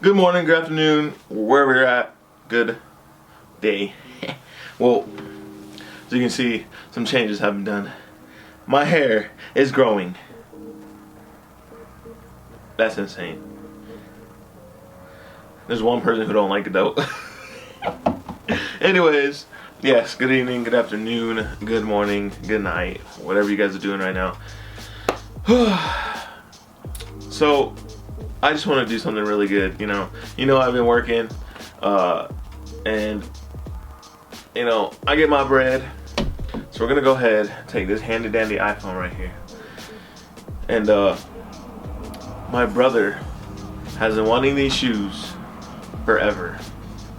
Good morning, good afternoon, wherever you're at. Good day. Well, as you can see, some changes have been done. My hair is growing. That's insane. There's one person who don't like it though. Anyways, yes, good evening, good afternoon, good morning, good night, whatever you guys are doing right now. So, I just want to do something really good, you know. I've been working, and I get my bread. So we're gonna go ahead, take this handy dandy iPhone right here, and my brother has been wanting these shoes forever,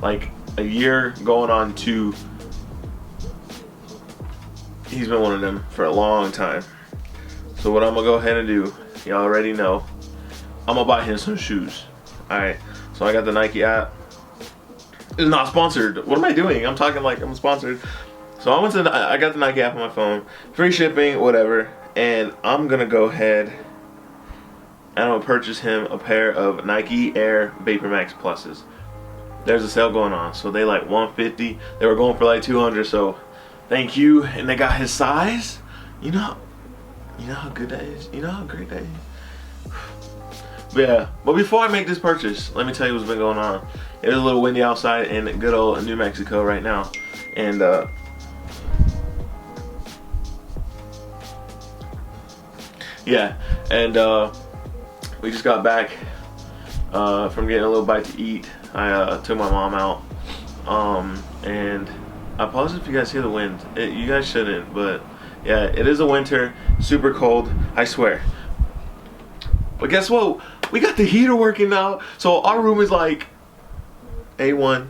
like a year going on 2. He's been wanting them for a long time. So what I'm gonna go ahead and do, y'all already know, I'm gonna buy him some shoes. Alright, so I got the Nike app. It's not sponsored. What am I doing? I'm talking like I'm sponsored. So I got the Nike app on my phone, free shipping, whatever, and I'm gonna go ahead and I'm gonna purchase him a pair of Nike Air Vapor Max Pluses. There's a sale going on, so they like $150. They were going for like $200. So thank you, and they got his size. You know how good that is. You know how great that is. But yeah, but before I make this purchase, let me tell you what's been going on. It is a little windy outside in good old New Mexico right now, and yeah, and we just got back from getting a little bite to eat. I took my mom out, and I apologize if you guys hear the wind. You guys shouldn't, but yeah, it is a winter, super cold, I swear. But guess what? We got the heater working now, so our room is like A1,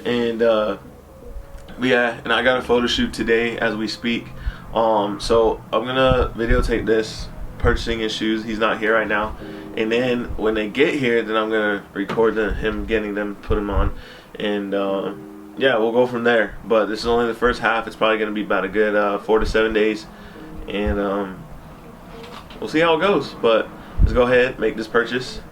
and and I got a photo shoot today as we speak. So I'm gonna videotape this, purchasing his shoes. He's not here right now, and then when they get here, then I'm gonna record him getting them, put them on, and yeah, we'll go from there. But this is only the first half. It's probably gonna be about a good 4 to 7 days, and we'll see how it goes. But let's go ahead, make this purchase.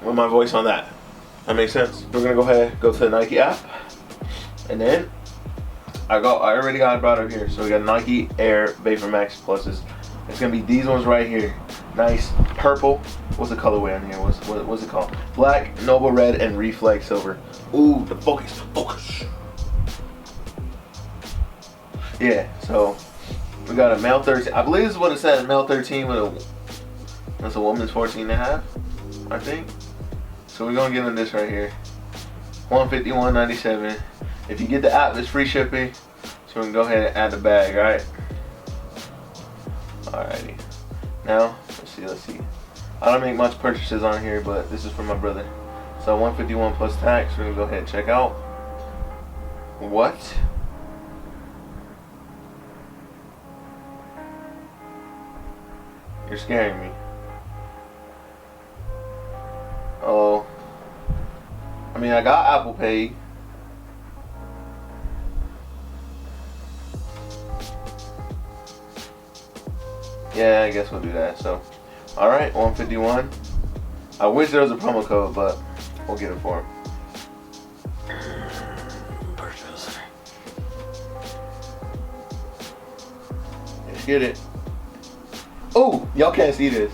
With my voice on that. That makes sense. We're gonna go ahead, go to the Nike app, and then I already got it brought up here. So we got Nike Air Vapor Max Pluses. It's gonna be these ones right here. Nice purple. What's the colorway on here? What's it called? Black, Noble Red, and Reflex Silver. Ooh, the focus. Yeah, so we got a male 13. I believe this is what it says, male 13 with that's a woman's 14 and a half, I think. So we're gonna give him this right here. $151.97. If you get the app, it's free shipping. So we can go ahead and add the bag, alright? Alrighty. Now, let's see. I don't make much purchases on here, but this is for my brother. So $151 plus tax. We're gonna go ahead and check out. What? You're scaring me. Oh. I mean, I got Apple Pay. Yeah, I guess we'll do that. So, alright, $151. I wish there was a promo code, but we'll get it for him. Purchase. Let's get it. Oh, y'all can't see this.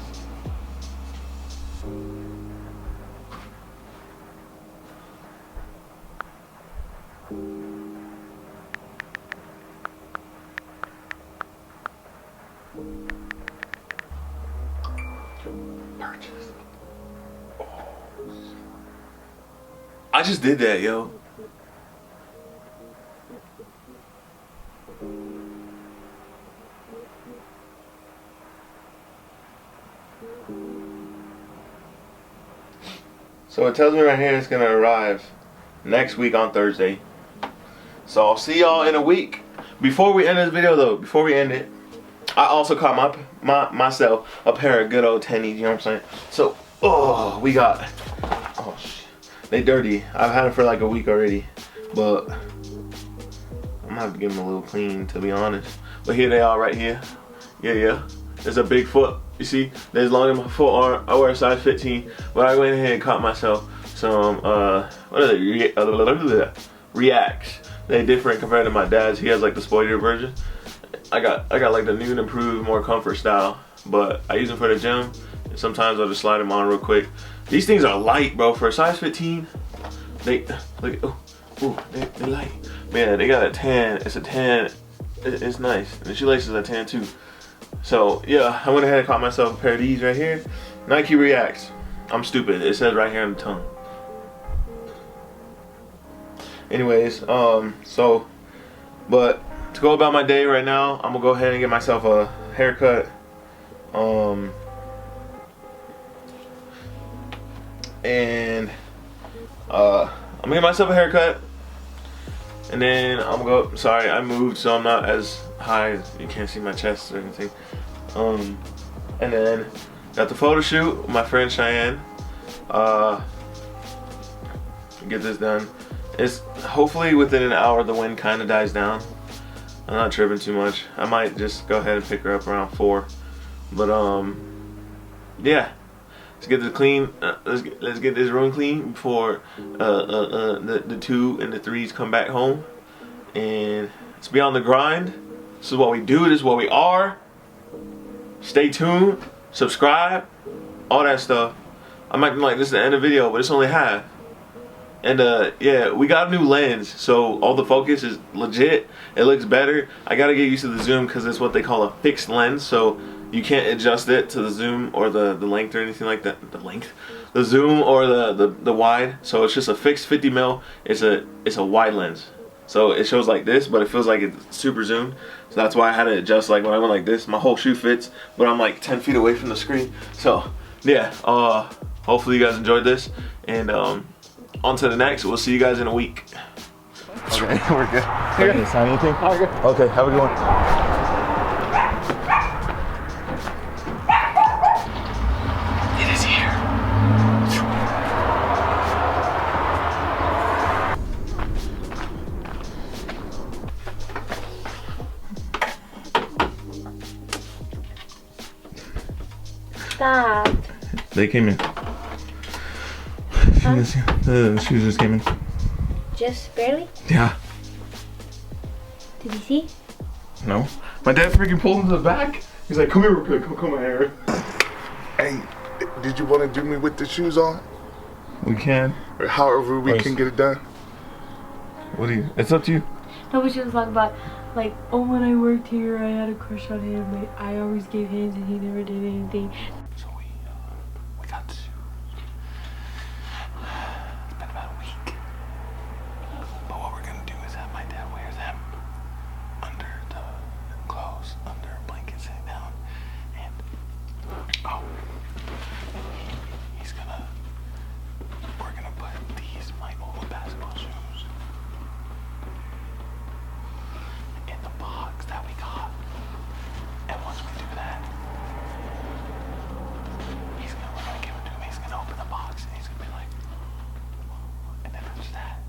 Purchase. Oh. I just did that, yo. So it tells me right here it's gonna arrive next week on Thursday. So I'll see y'all in a week. Before we end this video though, before we end it, I also caught myself a pair of good old tennies, you know what I'm saying? So, oh, we got, oh shit, they dirty. I've had them for like a week already, but I'm gonna have to give them a little clean, to be honest. But here they are right here. Yeah. It's a big foot. You see, there's long in my full arm. I wear a size 15, but I went ahead and caught myself some what are they? Reacts. They different compared to my dad's. He has like the sportier version. I got like the new and improved, more comfort style. But I use them for the gym. And sometimes I'll just slide them on real quick. These things are light, bro. For a size 15, they look. They're light. Man, they got a tan. It's a tan. It's nice. And the shoelaces are tan too. So yeah, I went ahead and caught myself a pair of these right here. Nike Reacts. I'm stupid. It says right here on the tongue. Anyways, but to go about my day right now, I'm gonna go ahead and get myself a haircut. And I'm gonna get myself a haircut. And then I'm gonna go, sorry, I moved so I'm not as high, you can't see my chest or anything. And then got the photo shoot with my friend Cheyenne. Get this done. It's hopefully within an hour the wind kind of dies down. I'm not tripping too much. I might just go ahead and pick her up around 4. But yeah. Let's get this clean. Let's get this room clean before the 2 and the 3s come back home. And let's be on the grind. This is what we do. This is what we are. Stay tuned. Subscribe. All that stuff. I might be like, this is the end of the video, but it's only half. And yeah, we got a new lens, so all the focus is legit. It looks better. I gotta get used to the zoom because it's what they call a fixed lens, so you can't adjust it to the zoom or the length or anything like that. The zoom or the wide. So it's just a fixed 50 mil. It's a wide lens, so it shows like this, but it feels like it's super zoomed. So that's why I had to adjust. Like when I went like this, my whole shoe fits, but I'm like 10 feet away from the screen. So yeah, hopefully you guys enjoyed this, and on to the next. We'll see you guys in a week. Okay, we're good. You gonna sign anything? Okay, have a good one. It is here. Stop. They came in. The shoes just came in. Just barely? Yeah. Did you see? No. My dad freaking pulled him to the back. He's like, come here real quick. Come here. Hey, did you want to do me with the shoes on? We can. Or however we can get it done? What do you? It's up to you. No, but she was talking about, like, oh, when I worked here, I had a crush on him, but I always gave hints and he never did anything. So we got the shoes. It's been about a week. But what we're gonna do is have my dad wear them under the clothes, under a blanket, sitting down, and we're gonna put these my old basketball shoes in the box that we got. And once we do that, we're gonna give it to him. He's gonna open the box and he's gonna be like, and then after that,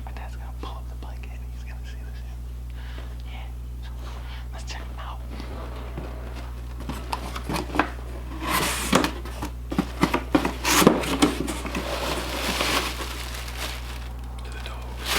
my dad's gonna pull up the blanket and he's gonna see the shoes. Yeah, so let's check them out. To the dogs.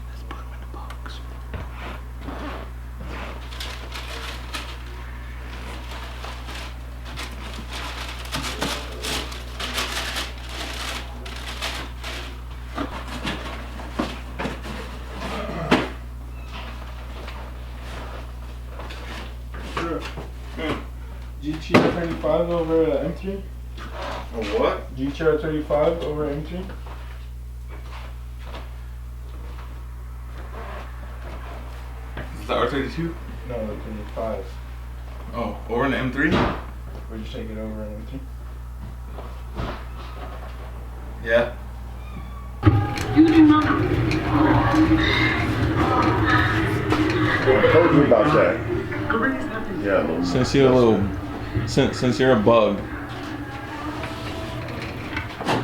Let's put them in the box. Sure. GT 35 over M3? A what? GTR 35 over M3. Is that R32? No, the 35. Oh, over an M3? Would you take it over an M3? Yeah. I told you about that. Yeah. Since you're a little, since you're a bug,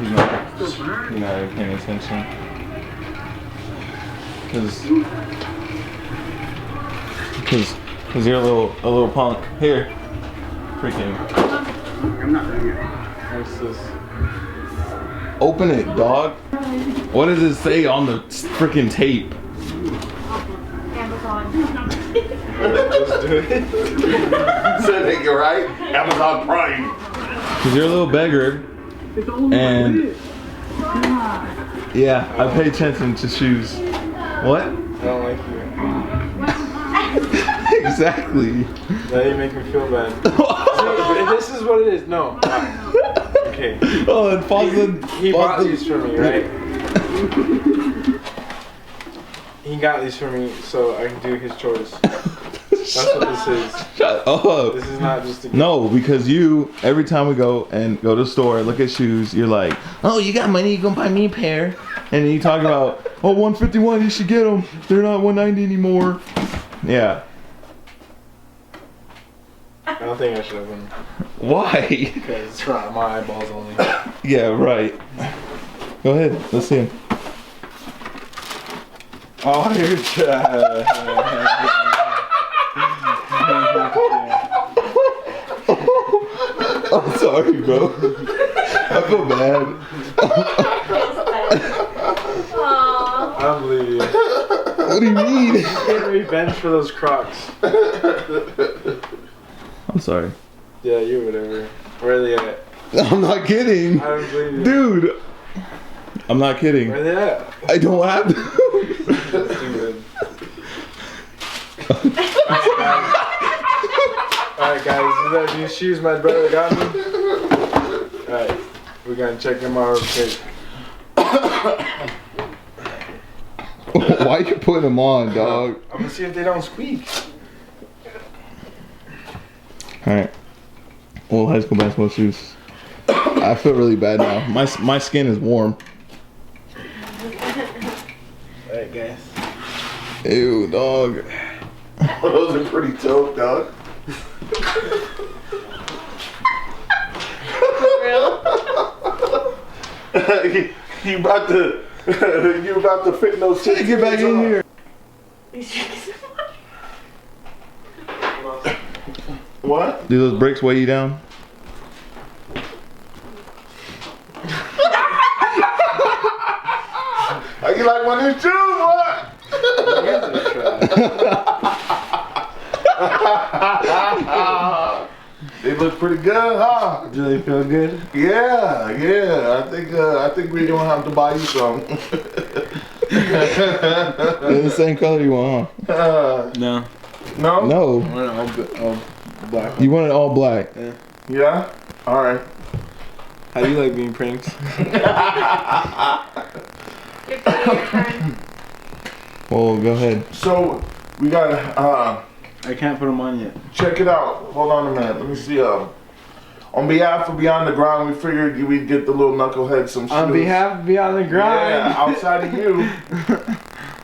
you're not even paying attention. Cause you're a little punk. Here, freaking. I'm not doing it. What's this? Open it, dog. What does it say on the freaking tape? Amazon. Let's do it. Said it, you're right. Amazon Prime. Cause you're a little beggar, and yeah, I pay attention to shoes. What? I don't like you. Exactly. Now you make me feel bad. See, this is what it is. No. Okay. Oh, and Fosland. He bought these for me, right? He got these for me so I can do his chores. That's what this is. Shut up. This is not just a No, because you, every time we go to the store, look at shoes, you're like, oh, you got money, you gonna buy me a pair. And then you talk about, oh, 151, you should get them. They're not 190 anymore. Yeah. I don't think I should have been. Why? Because it's for my eyeballs only. Yeah, right. Go ahead, let's see him. Oh, you're I'm sorry, bro. I feel bad. Aww. I don't believe you. What do you mean? Get revenge for those Crocs. I'm sorry. Yeah, you whatever. Where are they at? I'm not kidding. I don't believe you. Dude. I'm not kidding. Where are they at? I don't have them. Stupid. Alright guys, these are new shoes my brother got me. Alright, we're gonna check them out real quick. Why you putting them on, dog? I'm gonna see if they don't squeak. Alright. Old high school basketball shoes. I feel really bad now. My skin is warm. Alright guys. Ew, dog. Those are pretty dope, dog. you about to fit in those Hey, get back in here. What? Do those bricks weigh you down? Are you like one of these shoes? What? They look pretty good, huh? Do they feel good? Yeah. I think we're gonna have to buy you some. They're the same color you want, huh? No. No? No. All black. You want it all black. Yeah? Alright. How do you like being pranked? Well, go ahead. So, we gotta, I can't put them on yet. check it out. Hold on a minute. Let me see. On behalf of Beyond the Ground, we figured we'd get the little knucklehead some shoes. On behalf of Beyond the Grind. Yeah, outside of you.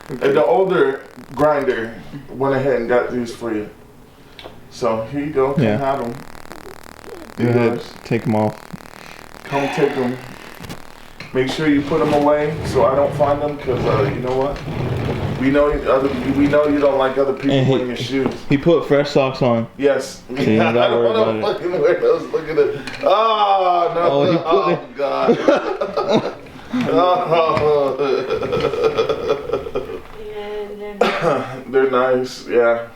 And the older grinder went ahead and got these for you. So, here you go. Come Yeah. have them. Go ahead. Take them off. Come take them. Make sure you put them away so I don't find them, because you know what? We know you don't like other people And wearing your shoes. He put fresh socks on. Yes. So you don't I gotta don't worry want to about fucking wear those. Look at it. Oh, no. Oh, he put Oh, it- God. Oh. They're nice, yeah.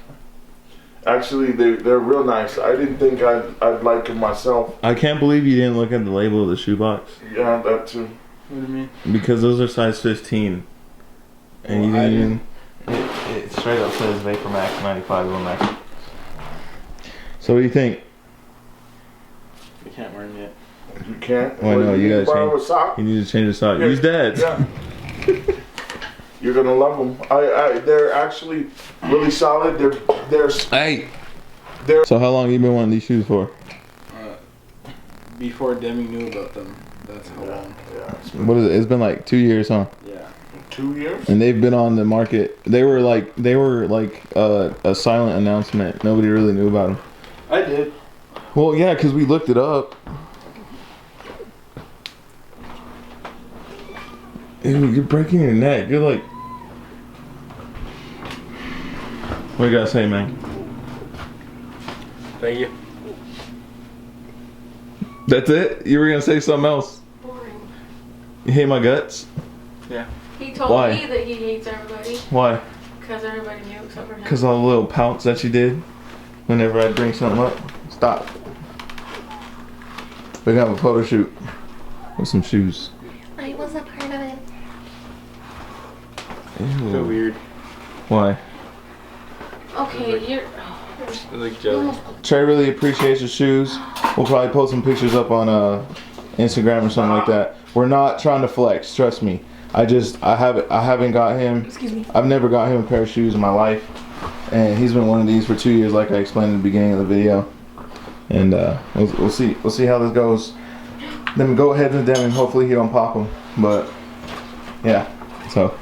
Actually, they're real nice. I didn't think I'd like them myself. I can't believe you didn't look at the label of the shoebox. Yeah, that too. What do you mean? Because those are size 15. And you Well, I didn't even... It straight up says Vapor Max 95 Low Max. So what do you think? We can't wear them yet. You can't. Oh, I know, you gotta borrow change. a sock. You need to change the sock. Use Dad's. Yeah. You're gonna love them. They're actually really solid. Hey. So how long you been wanting these shoes for? Before Demi knew about them. That's how long. Yeah. What is it? It's been like 2 years, huh? Yeah. 2 years. And they've been on the market. They were like a silent announcement. Nobody really knew about them. I did. Well, yeah, because we looked it up. Ew, you're breaking your neck. You're like... What you gotta say, man? Thank you. That's it? You were gonna say something else? Boring. You hate my guts? He told Why? me that he hates everybody Why? because everybody knew except for him. Because all the little pounce that you did whenever I bring something up. Stop. We're gonna have a photo shoot with some shoes. I was a part of it. Ew. So weird. Why? Okay, you're. It's like jelly. Trey really appreciates your shoes. We'll probably post some pictures up on Instagram or something like that. We're not trying to flex, trust me. I haven't got him. Excuse me. I've never got him a pair of shoes in my life, and he's been one of these for 2 years, like I explained in the beginning of the video. And we'll see how this goes. Then go ahead and them, and hopefully he don't pop them. But yeah, so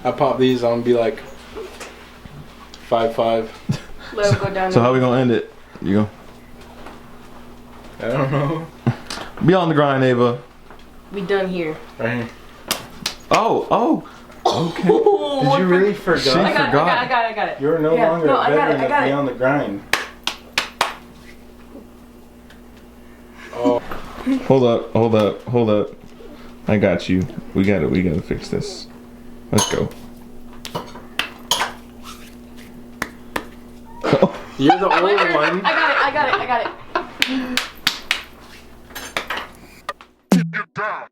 I pop these, I'm gonna be like 5'5". Let it go down. how we gonna end it? You go. I don't know. Be on the grind, Ava. We done here. Right here. Oh, okay. Did you really forget? She I got forgot. it. You're no Yeah, longer no, a I got it, veteran I got of it. Beyond the Grind. Oh. Hold up. I got you. We gotta fix this. Let's go. You're the only one. I got it. Get down.